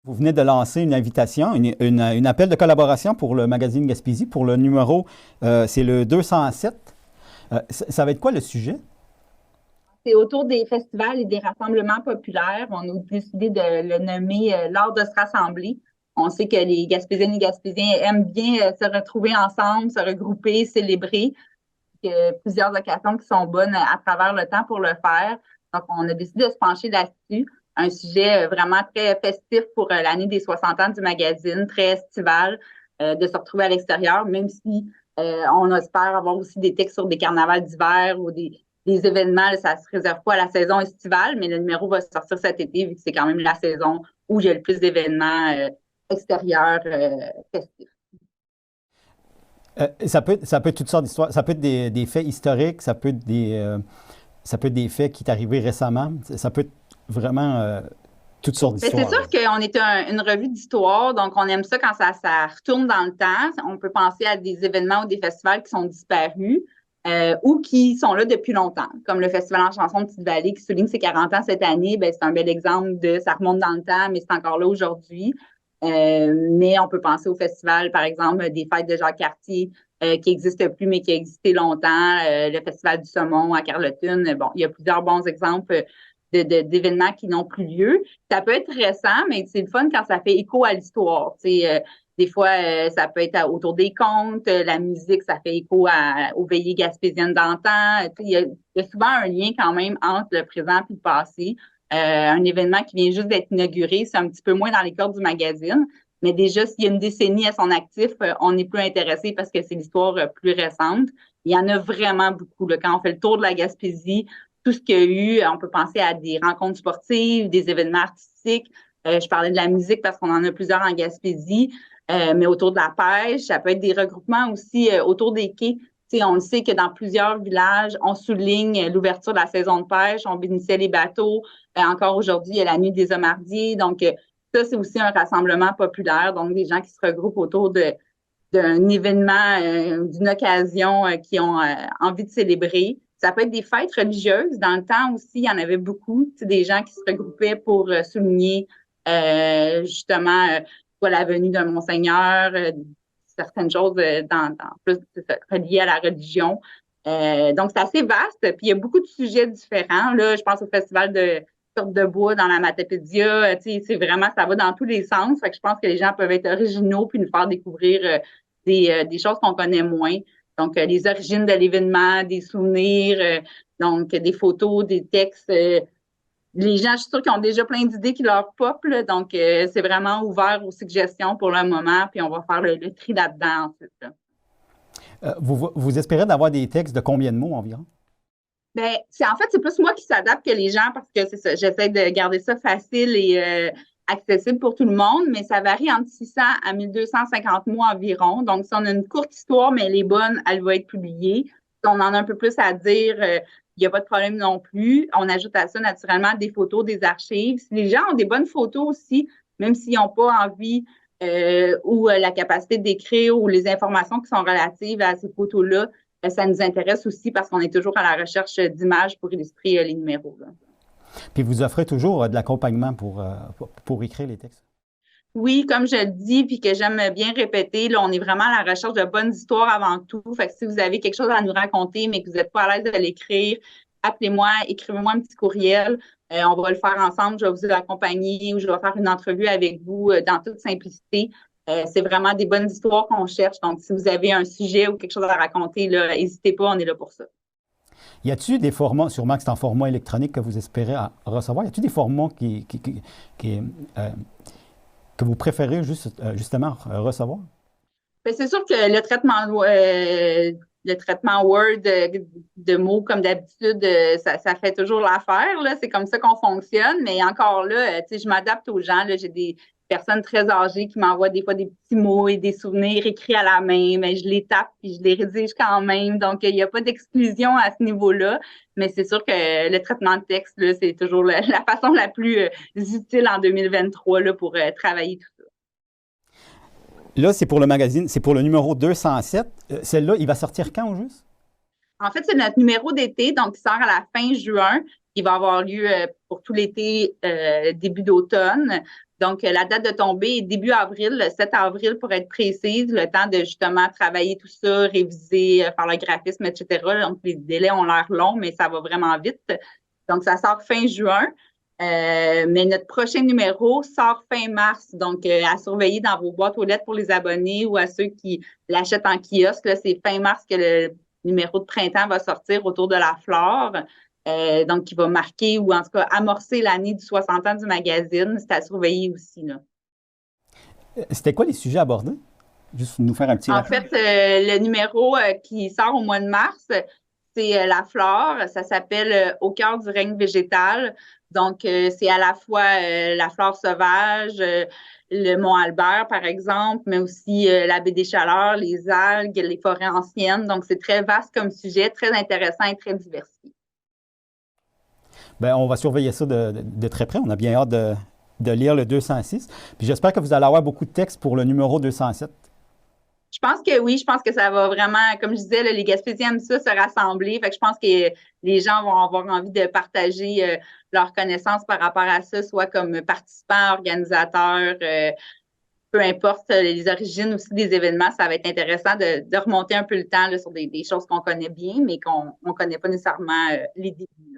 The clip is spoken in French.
Vous venez de lancer une invitation, une appel de collaboration pour le magazine Gaspésie, pour le numéro, c'est le 207. Ça va être quoi le sujet? C'est autour des festivals et des rassemblements populaires. On a décidé de le nommer l'art de se rassembler. On sait que les Gaspésiennes et Gaspésiens aiment bien se retrouver ensemble, se regrouper, célébrer. Il y a plusieurs occasions qui sont bonnes à travers le temps pour le faire. Donc, on a décidé de se pencher là-dessus. Un sujet vraiment très festif pour l'année des 60 ans du magazine, très estival, de se retrouver à l'extérieur, même si on espère avoir aussi des textes sur des carnavals d'hiver ou des événements. Là, ça ne se réserve pas à la saison estivale, mais le numéro va sortir cet été, vu que c'est quand même la saison où il y a le plus d'événements extérieurs festifs. Ça peut être toutes sortes d'histoires. Ça peut être des faits historiques, ça peut être des faits qui sont arrivés récemment. Ça peut être vraiment toutes sortes Mais c'est d'histoires, là. sûr qu'on est une revue d'histoire, donc on aime ça quand ça retourne dans le temps. On peut penser à des événements ou des festivals qui sont disparus ou qui sont là depuis longtemps, comme le Festival en chanson de Petite-Vallée qui souligne ses 40 ans cette année. Ben, c'est un bel exemple de ça remonte dans le temps, mais c'est encore là aujourd'hui. Mais on peut penser au festival, par exemple, des fêtes de Jacques Cartier qui n'existe plus, mais qui a existé longtemps, le Festival du saumon à Carleton. Bon, il y a plusieurs bons exemples d'événements qui n'ont plus lieu. Ça peut être récent, mais c'est le fun quand ça fait écho à l'histoire. Des fois, ça peut être autour des contes, la musique, ça fait écho aux veillées gaspésiennes d'antan. Il y a souvent un lien quand même entre le présent et le passé. Un événement qui vient juste d'être inauguré, c'est un petit peu moins dans les cordes du magazine. Mais déjà, s'il y a une décennie à son actif, on est plus intéressé parce que c'est l'histoire plus récente. Il y en a vraiment beaucoup. Là. Quand on fait le tour de la Gaspésie, tout ce qu'il y a eu, on peut penser à des rencontres sportives, des événements artistiques. Je parlais de la musique parce qu'on en a plusieurs en Gaspésie, mais autour de la pêche, ça peut être des regroupements aussi autour des quais. T'sais, on le sait que dans plusieurs villages, on souligne l'ouverture de la saison de pêche, on bénissait les bateaux. Encore aujourd'hui, il y a la nuit des homardiers. Donc, ça, c'est aussi un rassemblement populaire. Donc, des gens qui se regroupent autour d'un événement, d'une occasion qui ont envie de célébrer. Ça peut être des fêtes religieuses. Dans le temps aussi, il y en avait beaucoup, des gens qui se regroupaient pour souligner justement soit la venue d'un monseigneur, certaines choses plus reliées à la religion. Donc, c'est assez vaste. Puis, il y a beaucoup de sujets différents. Là, je pense au festival de sorte de bois dans la Matapédia. C'est vraiment, ça va dans tous les sens. Fait que je pense que les gens peuvent être originaux puis nous faire découvrir des choses qu'on connaît moins. Donc, les origines de l'événement, des souvenirs, donc des photos, des textes. Les gens, je suis sûre qu'ils ont déjà plein d'idées qui leur pop, là, donc c'est vraiment ouvert aux suggestions pour le moment, puis on va faire le tri là-dedans ensuite. Là. Vous espérez d'avoir des textes de combien de mots environ? Ben, en fait, c'est plus moi qui s'adapte que les gens parce que c'est ça, j'essaie de garder ça facile et accessible pour tout le monde, mais ça varie entre 600 à 1250 mots environ. Donc, si on a une courte histoire, mais elle est bonne, elle va être publiée. Si on en a un peu plus à dire, il n'y a pas de problème non plus. On ajoute à ça naturellement des photos, des archives. Si les gens ont des bonnes photos aussi, même s'ils n'ont pas envie ou la capacité d'écrire ou les informations qui sont relatives à ces photos-là, ça nous intéresse aussi parce qu'on est toujours à la recherche d'images pour illustrer les numéros. Là. Puis vous offrez toujours de l'accompagnement pour écrire les textes. Oui, comme je le dis, puis que j'aime bien répéter, là, on est vraiment à la recherche de bonnes histoires avant tout. Fait que si vous avez quelque chose à nous raconter, mais que vous n'êtes pas à l'aise de l'écrire, appelez-moi, écrivez-moi un petit courriel. On va le faire ensemble. Je vais vous accompagner ou je vais faire une entrevue avec vous dans toute simplicité. C'est vraiment des bonnes histoires qu'on cherche. Donc, si vous avez un sujet ou quelque chose à raconter, là, n'hésitez pas, on est là pour ça. Y a-t-il des formats, sûrement que c'est en format électronique que vous espérez recevoir, y a-t-il des formats qui, euh, que vous préférez justement recevoir? Ben, c'est sûr que le traitement Word de mots, comme d'habitude, ça fait toujours l'affaire, là. C'est comme ça qu'on fonctionne. Mais encore là, tu sais, je m'adapte aux gens, là. J'ai des personnes très âgées qui m'envoient des fois des petits mots et des souvenirs écrits à la main, mais je les tape puis je les rédige quand même. Donc, il n'y a pas d'exclusion à ce niveau-là. Mais c'est sûr que le traitement de texte, là, c'est toujours la façon la plus utile en 2023 là, pour travailler tout ça. Là, c'est pour le magazine, c'est pour le numéro 207. Celle-là, il va sortir quand au juste? En fait, c'est notre numéro d'été, donc il sort à la fin juin. Il va avoir lieu pour tout l'été, début d'automne. Donc, la date de tombée est début avril, le 7 avril pour être précise, le temps de justement travailler tout ça, réviser, faire le graphisme, etc. Donc, les délais ont l'air longs, mais ça va vraiment vite. Donc, ça sort fin juin. Mais notre prochain numéro sort fin mars. Donc, à surveiller dans vos boîtes aux lettres pour les abonnés ou à ceux qui l'achètent en kiosque. C'est fin mars que le numéro de printemps va sortir autour de la flore. Donc, qui va marquer ou en tout cas amorcer l'année du 60 ans du magazine. C'est à surveiller aussi, là. C'était quoi les sujets abordés? Juste nous faire un petit En rappel. fait, le numéro qui sort au mois de mars, c'est la flore. Ça s'appelle Au cœur du règne végétal. Donc, c'est à la fois la flore sauvage, le mont Albert, par exemple, mais aussi la baie des Chaleurs, les algues, les forêts anciennes. Donc, c'est très vaste comme sujet, très intéressant et très diversifié. Ben, on va surveiller ça de très près. On a bien hâte de lire le 206. Puis j'espère que vous allez avoir beaucoup de textes pour le numéro 207. Je pense que oui, je pense que ça va vraiment, comme je disais, là, les Gaspésiens aiment ça, se rassembler. Fait que je pense que les gens vont avoir envie de partager leurs connaissances par rapport à ça, soit comme participants, organisateurs, peu importe les origines aussi des événements. Ça va être intéressant de remonter un peu le temps là, sur des choses qu'on connaît bien, mais qu'on ne connaît pas nécessairement les débuts.